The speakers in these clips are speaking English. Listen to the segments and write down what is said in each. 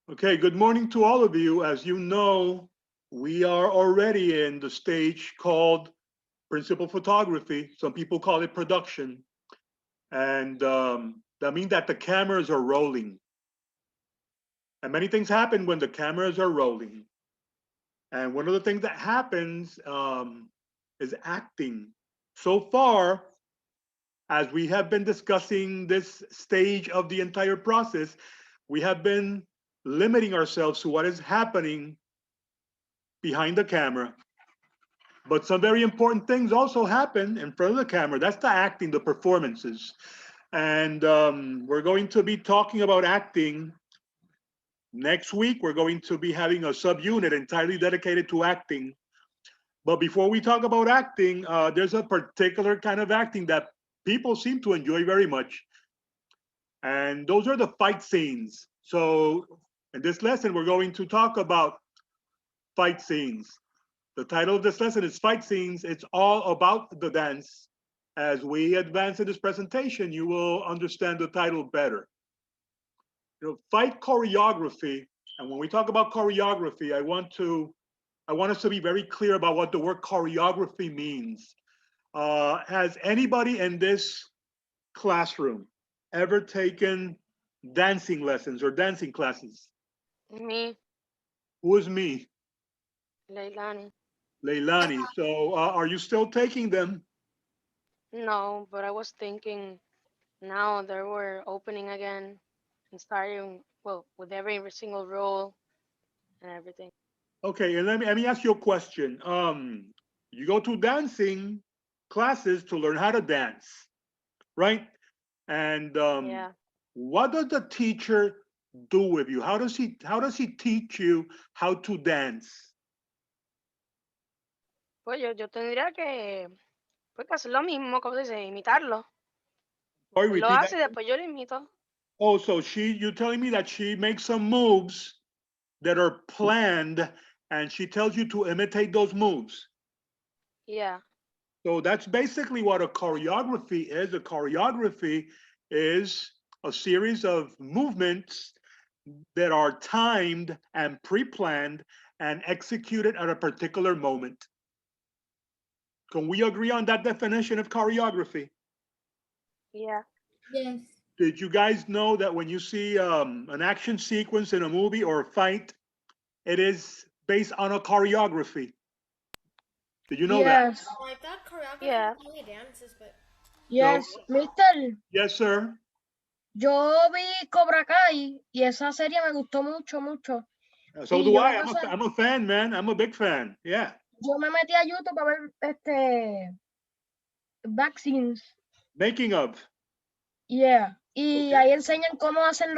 Okay, good morning to all of you. As you know, we are already in the stage called principal photography. Some people call it production. And that means that the cameras are rolling. And many things happen when the cameras are rolling. And one of the things that happens is acting. So far, as we have been discussing this stage of the entire process, we have been limiting ourselves to what is happening behind the camera. But some very important things also happen in front of the camera. That's the acting, the performances. And we're going to be talking about acting next week. We're going to be having a subunit entirely dedicated to acting. But before we talk about acting, there's a particular kind of acting that people seem to enjoy very much. And those are the fight scenes. So in this lesson, we're going to talk about fight scenes. The title of this lesson is Fight Scenes. It's all about the dance. As we advance in this presentation, you will understand the title better. Fight choreography. And when we talk about choreography, I want us to be very clear about what the word choreography means. Has anybody in this classroom ever taken dancing lessons or dancing classes? Me, Who is me? Leilani. Leilani. So are you still taking them? No, but I was thinking now they were opening again and starting, well, with every single role and everything. Okay, and let me ask you a question. You go to dancing classes to learn how to dance, right? And Yeah. what does the teacher do with you? How does he teach you how to dance? Pues yo tendría pues, que hacer lo mismo, como se dice, imitarlo. Sorry, Él lo repeat that. hace y después yo lo imito. Oh, so you're telling me that she makes some moves that are planned, and she tells you to imitate those moves. Yeah. So that's basically what a choreography is. A choreography is a series of movements that are timed and pre-planned and executed at a particular moment. Can we agree on that definition of choreography? Yeah. Yes. Did you guys know that when you see an action sequence in a movie or a fight, it is based on a choreography? Did you know that? Yes. Oh, I thought choreography Yeah. was only dances, but So, Yes. Mister, yes, sir. yo vi Cobra Kai y esa serie me gustó mucho, mucho. So Y do yo me I. pasé, I'm a fan, man. I'm a big fan. Yeah. yo me metí a YouTube para ver vaccines. Making of. Yeah. Y Okay. ahí enseñan cómo hacen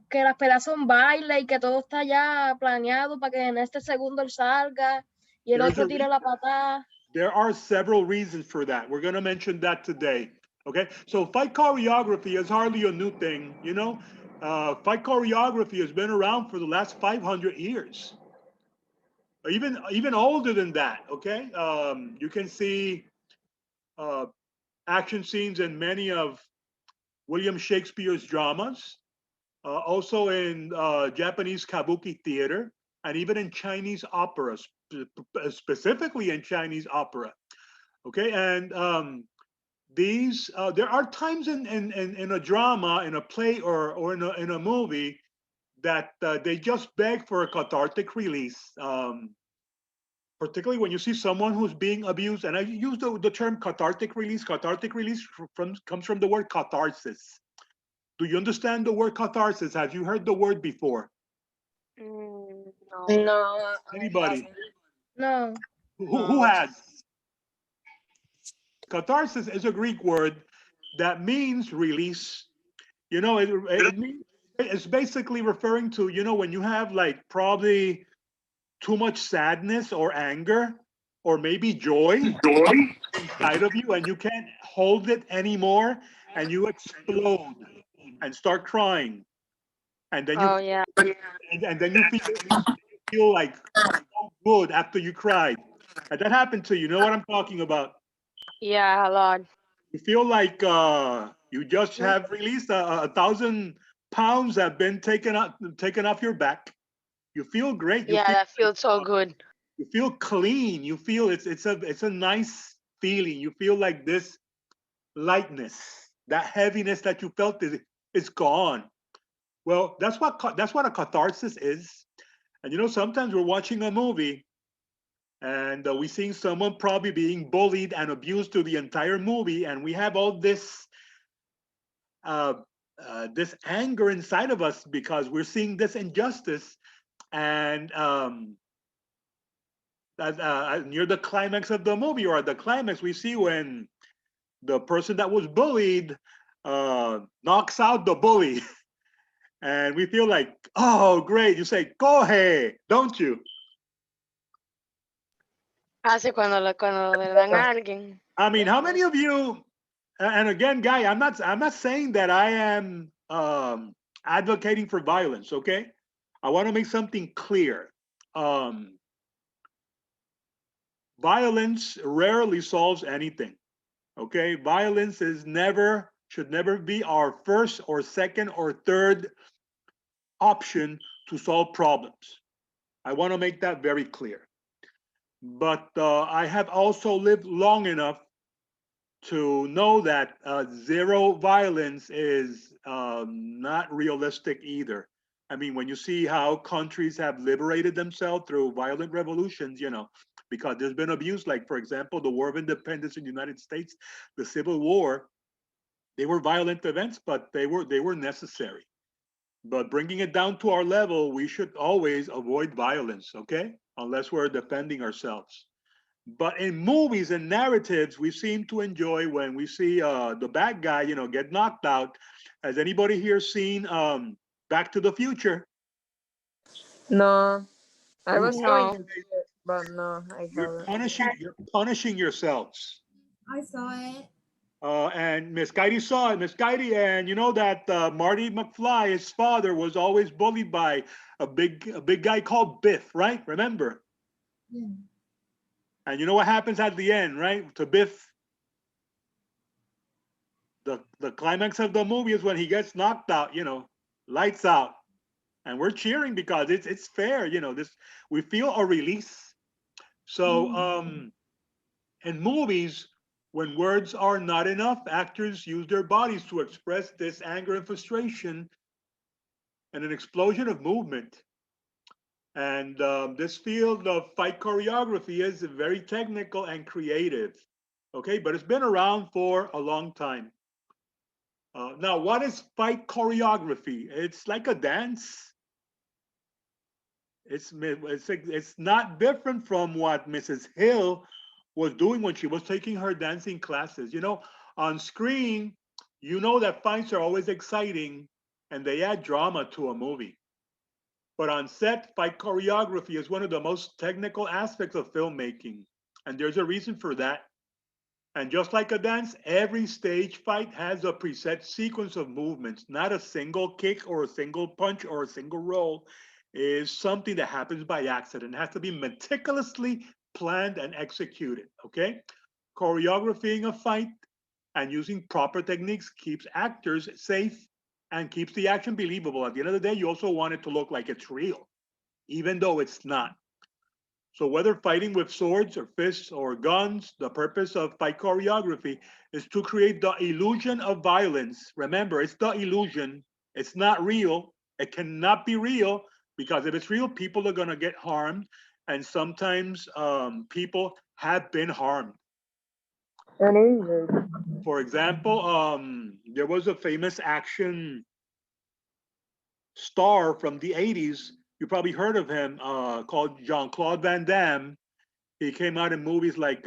que las peleas son baile y que todo está ya planeado para que en este segundo él salga y el There's otro a tire re- la patada. there are several reasons for that. We're going to mention that today. Okay. So fight choreography is hardly a new thing. Fight choreography has been around for the last 500 years, even older than that. Okay. You can see uh, action scenes in many of William Shakespeare's dramas, also in Japanese kabuki theater, and even in Chinese opera, specifically in Chinese opera. Okay, and these there are times in a drama, in a play, or in a movie that they just beg for a cathartic release. Particularly when you see someone who's being abused, and I use the term cathartic release. Cathartic release comes from the word catharsis. Do you understand the word catharsis? Have you heard the word before? No. No, I Anybody? haven't. No. Who has? Catharsis is a Greek word that means release. It means it's basically referring to, when you have like probably too much sadness or anger or maybe joy inside of you and you can't hold it anymore and you explode and start crying and then you Oh, yeah. and then you feel like so good after you cried. And that happened to you. You know what I'm talking about? Yeah, a lot. You feel like you just have released a 1,000 pounds have been taken off your back. You feel great. Yeah, that feels so good. you feel clean. You feel it's a nice feeling. You feel like this lightness, that heaviness that you felt is gone. Well, that's what a catharsis is. And sometimes we're watching a movie and we seeing someone probably being bullied and abused through the entire movie, and we have all uh, this anger inside of us because we're seeing this injustice. And near the climax of the movie, or at the climax, we see when the person that was bullied knocks out the bully, and we feel like, oh, great! You say, "Go ahead," don't you? Hace cuando le dan a alguien. I mean, how many of you? And again, Guy, I'm not saying that I am advocating for violence. Okay, I want to make something clear. Um, Violence rarely solves anything. Okay, violence should never be our first or second or third option to solve problems. I want to make that very clear. But I have also lived long enough to know that zero violence is not realistic either. I mean, when you see how countries have liberated themselves through violent revolutions, because there's been abuse, like, for example, the War of Independence in the United States, the Civil War, they were violent events, but they were necessary. But bringing it down to our level, we should always avoid violence, okay? Unless we're defending ourselves. But in movies and narratives, we seem to enjoy when we see the bad guy, get knocked out. Has anybody here seen Back to the Future? No, I You was going No. to see it, but no, I you're haven't. punishing you're punishing yourselves. I saw it. And Miss Guidey saw it, Miss Guidey, and you know that Marty McFly, his father, was always bullied by a big guy called Biff, right? Remember? Yeah. And you know what happens at the end, right? To Biff, the climax of the movie is when he gets knocked out, lights out. And we're cheering because it's fair, this we feel a release. So in movies, when words are not enough, actors use their bodies to express this anger and frustration and an explosion of movement. And this field of fight choreography is very technical and creative. Okay, but it's been around for a long time. Now, what is fight choreography? It's like a dance. It's not different from what Mrs. Hill was doing when she was taking her dancing classes. On screen, you know that fights are always exciting and they add drama to a movie. But on set, fight choreography is one of the most technical aspects of filmmaking. And there's a reason for that. And just like a dance, every stage fight has a preset sequence of movements. Not a single kick or a single punch or a single roll is something that happens by accident. It has to be meticulously planned and executed. Okay? Choreographing a fight and using proper techniques keeps actors safe and keeps the action believable. At the end of the day, you also want it to look like it's real, even though it's not. So whether fighting with swords or fists or guns, the purpose of fight choreography is to create the illusion of violence. Remember, it's the illusion. It's not real. It cannot be real because if it's real, people are going to get harmed. And sometimes people have been harmed. And easy. For example, there was a famous action star from the 80s. You probably heard of him, called Jean-Claude Van Damme. He came out in movies like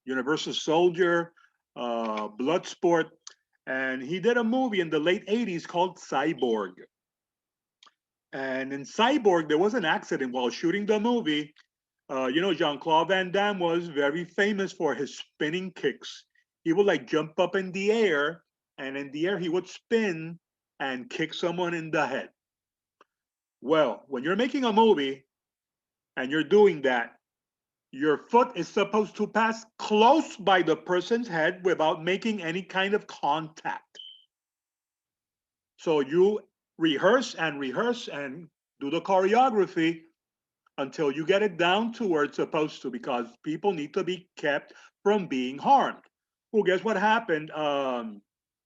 Universal Soldier, Bloodsport, and he did a movie in the late 80s called Cyborg. And in Cyborg, there was an accident while shooting the movie. Jean-Claude Van Damme was very famous for his spinning kicks. He would like jump up in the air, and in the air he would spin and kick someone in the head. Well, when you're making a movie and you're doing that, your foot is supposed to pass close by the person's head without making any kind of contact. So you rehearse and do the choreography until you get it down to where it's supposed to, because people need to be kept from being harmed. Well, guess what happened?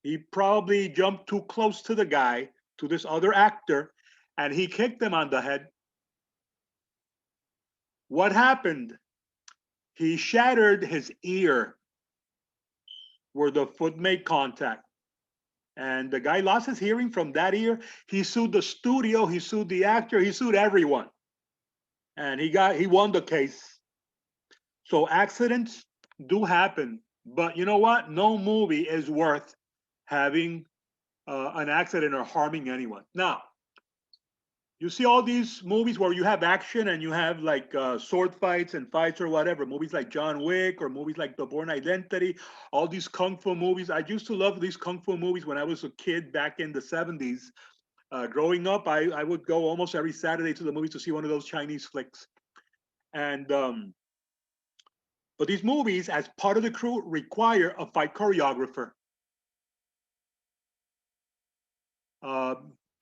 He probably jumped too close to the guy, to this other actor, and he kicked him on the head. What happened? He shattered his ear where the foot made contact. And the guy lost his hearing from that ear. He sued the studio, he sued the actor, he sued everyone. And he won the case. So accidents do happen, but you know what? No movie is worth having an accident or harming anyone. Now, you see all these movies where you have action and you have like sword fights and fights or whatever, movies like John Wick or movies like The Bourne Identity, all these kung fu movies. I used to love these kung fu movies when I was a kid back in the 70s. Growing up, I would go almost every Saturday to the movies to see one of those Chinese flicks. And but these movies, as part of the crew, require a fight choreographer.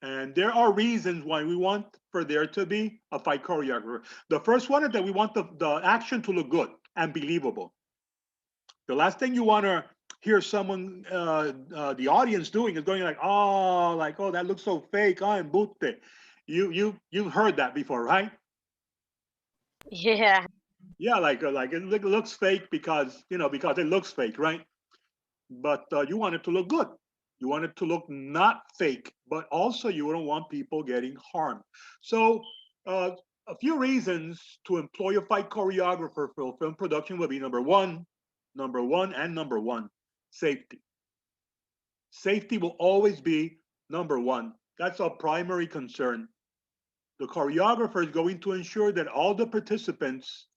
And there are reasons why we want for there to be a fight choreographer. The first one is that we want the action to look good and believable. The last thing you want to hear someone, the audience doing is going like, oh, that looks so fake. Oh, embute. You've heard that before, right? Yeah. Yeah, like it looks fake because it looks fake, right? But you want it to look good. You want it to look not fake, but also you don't want people getting harmed. So, uh, a few reasons to employ a fight choreographer for film production would be number one, safety. Safety will always be number one. That's our primary concern. The choreographer is going to ensure that all the participants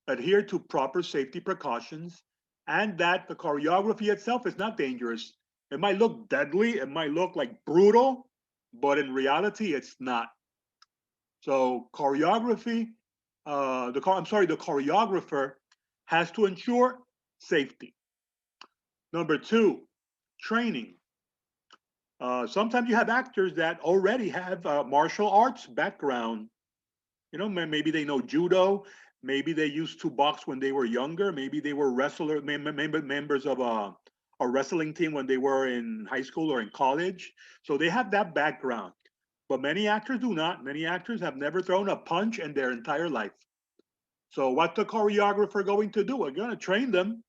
adhere to proper safety precautions, and that the choreography itself is not dangerous. It might look deadly, it might look like brutal, but in reality, it's not. So choreography, the choreographer has to ensure safety. Number two, training. Sometimes you have actors that already have martial arts background. You know, maybe they know judo. Maybe they used to box when they were younger. Maybe they were members of a wrestling team when they were in high school or in college. So they have that background. But many actors do not. Many actors have never thrown a punch in their entire life. So what the choreographer going to do? We're going to train them.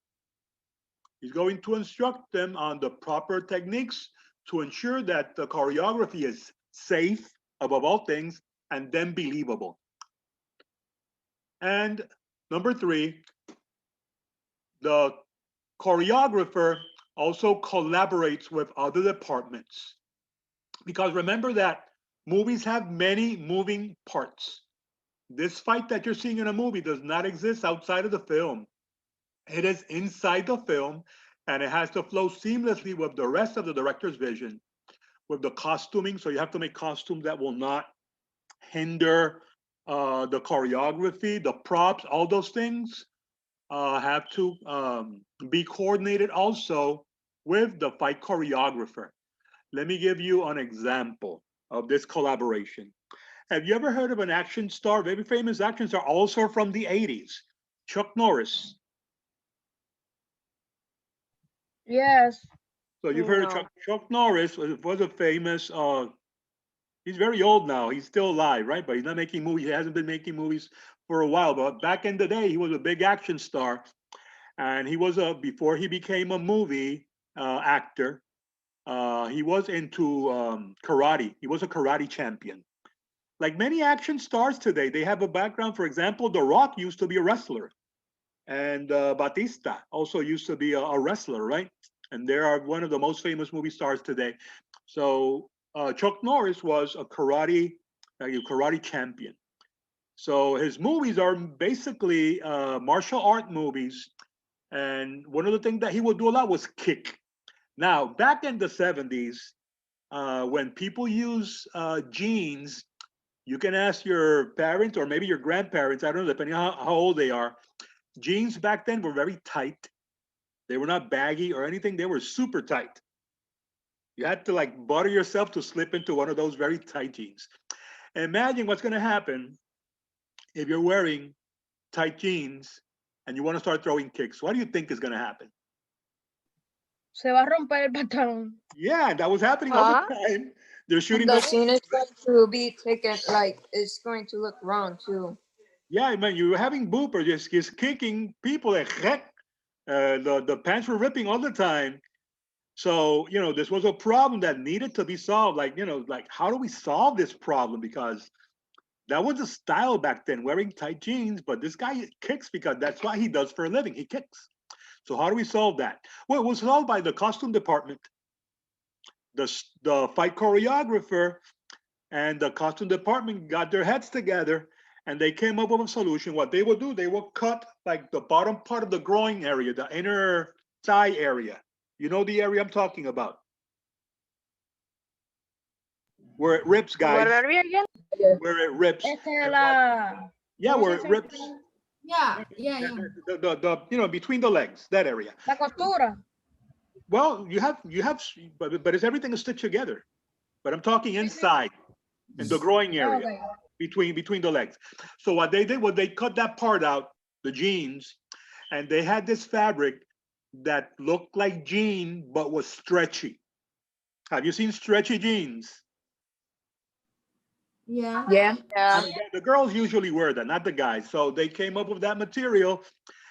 He's going to instruct them on the proper techniques to ensure that the choreography is safe above all things and then believable. And number three, the choreographer also collaborates with other departments. Because remember that movies have many moving parts. This fight that you're seeing in a movie does not exist outside of the film. It is inside the film, and it has to flow seamlessly with the rest of the director's vision, with the costuming. So you have to make costumes that will not hinder the choreography, the props, all those things have to be coordinated also with the fight choreographer. Let me give you an example of this collaboration. Have you ever heard of an action star, very famous action star, also from the 80s? Chuck Norris. Yes. So you've heard of No. Chuck Norris was a famous, he's very old now. He's still alive, right? But he's not making movies. He hasn't been making movies for a while. But back in the day, he was a big action star. And he was before he became a movie actor, he was into karate. He was a karate champion. Like many action stars today, they have a background. For example, The Rock used to be a wrestler, and Batista also used to be a wrestler, right? And they are one of the most famous movie stars today. So Chuck Norris was a karate champion. So his movies are basically martial art movies, and one of the things that he would do a lot was kick. Now, back in the 70s, when people use jeans, you can ask your parents or maybe your grandparents, I don't know, depending on how old they are. Jeans back then were very tight. They were not baggy or anything, they were super tight. You had to like butter yourself to slip into one of those very tight jeans. Imagine what's going to happen if you're wearing tight jeans and you want to start throwing kicks. What do you think is going to happen? Se va a romper el pantalón. Yeah, that was happening all the Huh? time. They're shooting The those. scene is going to be taken, like, it's going to look wrong too. Yeah, man, you were having boopers, just kicking people. The pants were ripping all the time. So, this was a problem that needed to be solved. Like, how do we solve this problem? Because that was a style back then, wearing tight jeans. But this guy kicks because that's what he does for a living. He kicks. So how do we solve that? Well, it was solved by the costume department, the fight choreographer, and the costume department got their heads together and they came up with a solution. What they would do, they would cut like the bottom part of the groin area, the inner thigh area. You know the area I'm talking about, where it rips, What guys. are we again? Yeah. Where it rips. And yeah, ¿Cómo se where it dice? rips. Yeah, yeah, yeah. Between the legs, that area. La costura. Well, but it's everything is stitched together. But I'm talking inside, in the groin area, Okay. between the legs. So what they did was they cut that part out, the jeans, and they had this fabric that looked like jean but was stretchy. Have you seen stretchy jeans? Yeah. Yeah. I Yeah. mean, the girls usually wear that, not the guys. So they came up with that material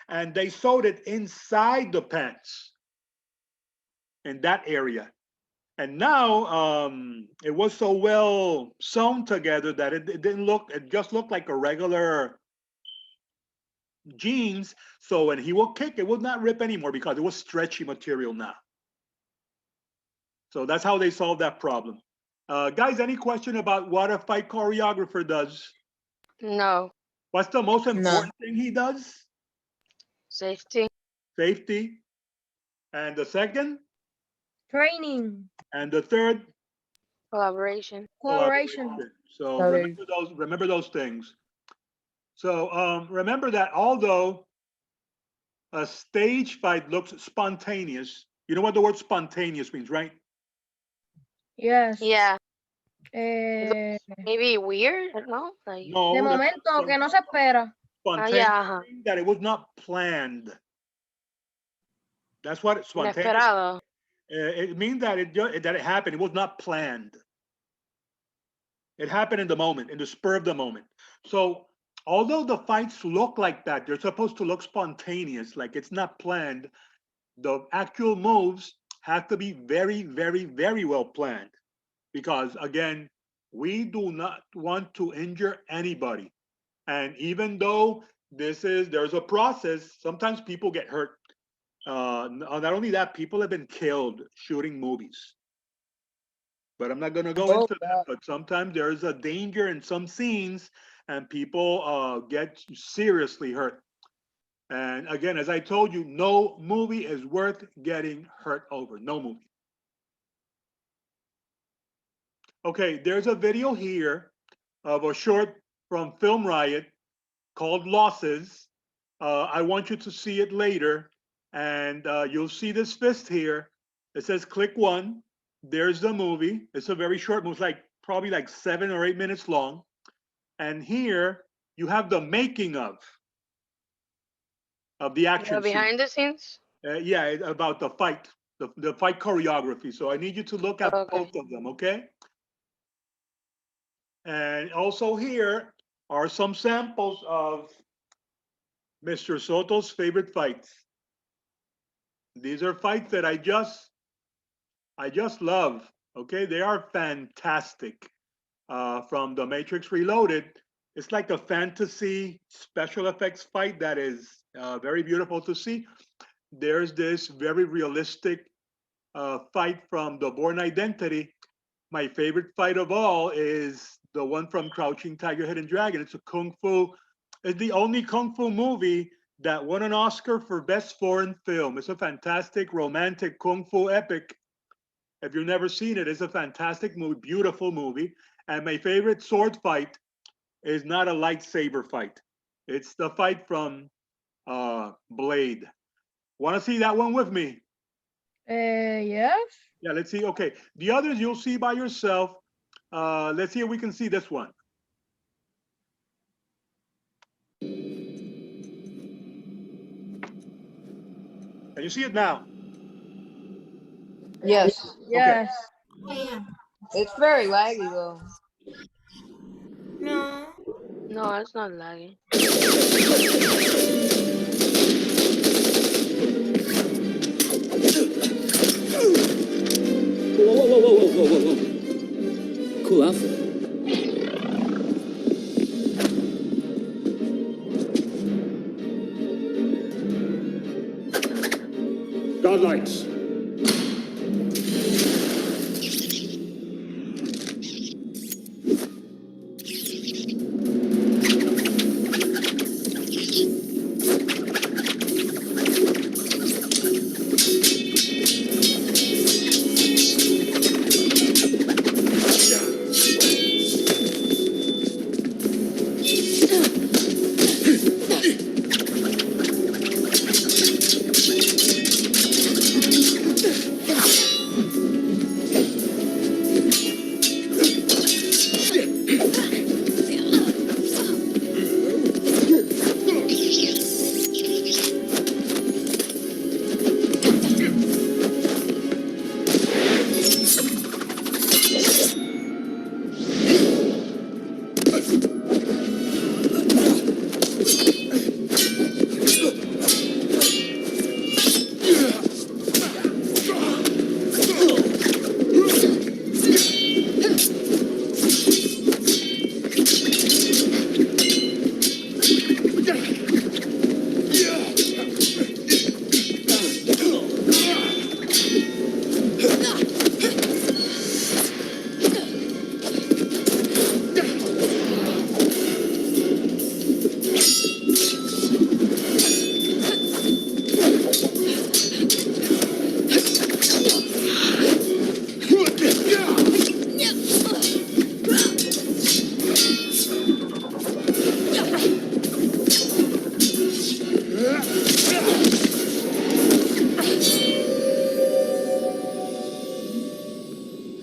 and they sewed it inside the pants in that area. And now it was so well sewn together that it didn't look, it just looked like a regular jeans. So when he will kick, it will not rip anymore because it was stretchy material now. So that's how they solved that problem. Guys, any question about what a fight choreographer does? No. What's the most No. important thing he does? Safety. Safety. And the second? Training. And the third? Collaboration. Collaboration. So Sorry. remember those things. So remember that although a stage fight looks spontaneous, you know what the word spontaneous means, right? Yes. Yeah. Eh, Maybe weird. I don't know. Like. No, de that's momento que no se espera. spontaneous Yeah. means that it was not planned. That's what spontaneous. Inesperado. It means that it happened. It was not planned. It happened in the moment, in the spur of the moment. So although the fights look like that, they're supposed to look spontaneous, like it's not planned. The actual moves have to be very, very, very well planned because again, we do not want to injure anybody. And even though there's a process, sometimes people get hurt. Not only that, people have been killed shooting movies. But I'm not going to go Oh, into that. But sometimes there is a danger in some scenes, and people get seriously hurt. And again, as I told you, no movie is worth getting hurt over. No movie. Okay, there's a video here of a short from Film Riot called Losses. I want you to see it later, and you'll see this fist here. It says click one. There's the movie. It's a very short movie, it's like probably like 7 or 8 minutes long. And here you have the making of the action scene. Behind the scenes. Yeah, about the fight, the fight choreography. So I need you to look at Okay. both of them, okay? And also here are some samples of Mr. Soto's favorite fights. These are fights that I just love. Okay, they are fantastic. From The Matrix Reloaded, it's like a fantasy special effects fight that is very beautiful to see. There's this very realistic fight from The Bourne Identity. My favorite fight of all is the one from Crouching Tiger, Hidden Dragon. It's a kung fu. It's the only kung fu movie that won an Oscar for Best Foreign Film. It's a fantastic romantic kung fu epic. If you've never seen it, it's a fantastic movie, beautiful movie. And my favorite sword fight is not a lightsaber fight. It's the fight from Blade. Want to see that one with me? Yes. Yeah, let's see. Okay, the others you'll see by yourself. Let's see if we can see this one. Can you see it now? Yes. Yes. Yeah. It's very laggy though. No. No, it's not lagging. Whoa. Cool outfit. Godlights.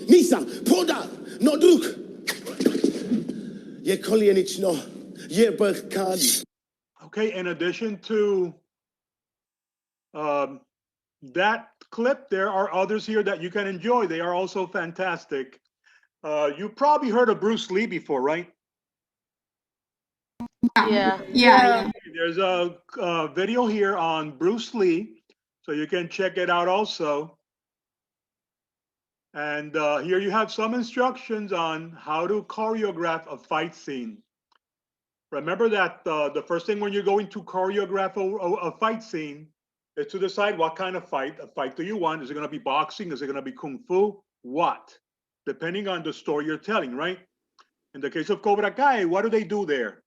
Nissan, Poda, no druk. Je koljenic no, je brkan. Okay, in addition to um, that clip, there are others here that you can enjoy. They are also fantastic. You probably heard of Bruce Lee before, right? Yeah. Yeah. There's a video here on Bruce Lee, so you can check it out also. And here you have some instructions on how to choreograph a fight scene. Remember that the first thing when you're going to choreograph a fight scene is to decide what kind of fight do you want? Is it going to be boxing? Is it going to be kung fu? What? Depending on the story you're telling, right? In the case of Cobra Kai, what do they do there?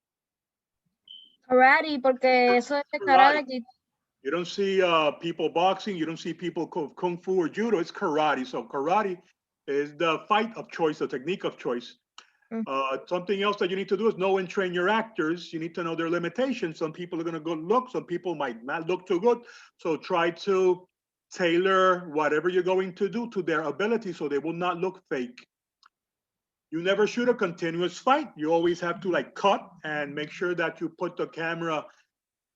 Karate, porque eso es de Karate. karate. You don't see people boxing. You don't see people kung fu or judo. It's karate. So karate is the fight of choice, the technique of choice. Something else that you need to do is know and train your actors. You need to know their limitations. Some people are going to go look. Some people might not look too good. So try to tailor whatever you're going to do to their ability so they will not look fake. You never shoot a continuous fight. You always have to like cut and make sure that you put the camera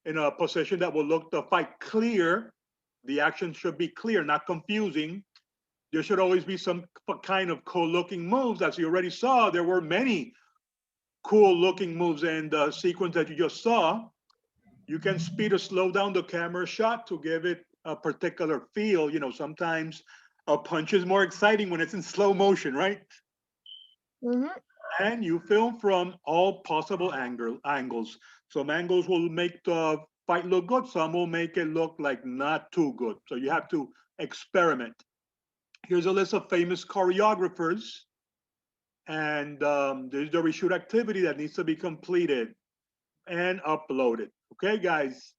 in a position that will look the fight clear. The action should be clear, not confusing. There should always be some kind of cool looking moves. As you already saw, there were many cool looking moves in the sequence that you just saw. You can speed or slow down the camera shot to give it a particular feel. You know, sometimes a punch is more exciting when it's in slow motion, right? Ujú. And you film from all possible angles. Some angles will make the fight look good. Some will make it look like not too good. So you have to experiment. Here's a list of famous choreographers. And there's the reshoot activity that needs to be completed and uploaded. Okay, guys.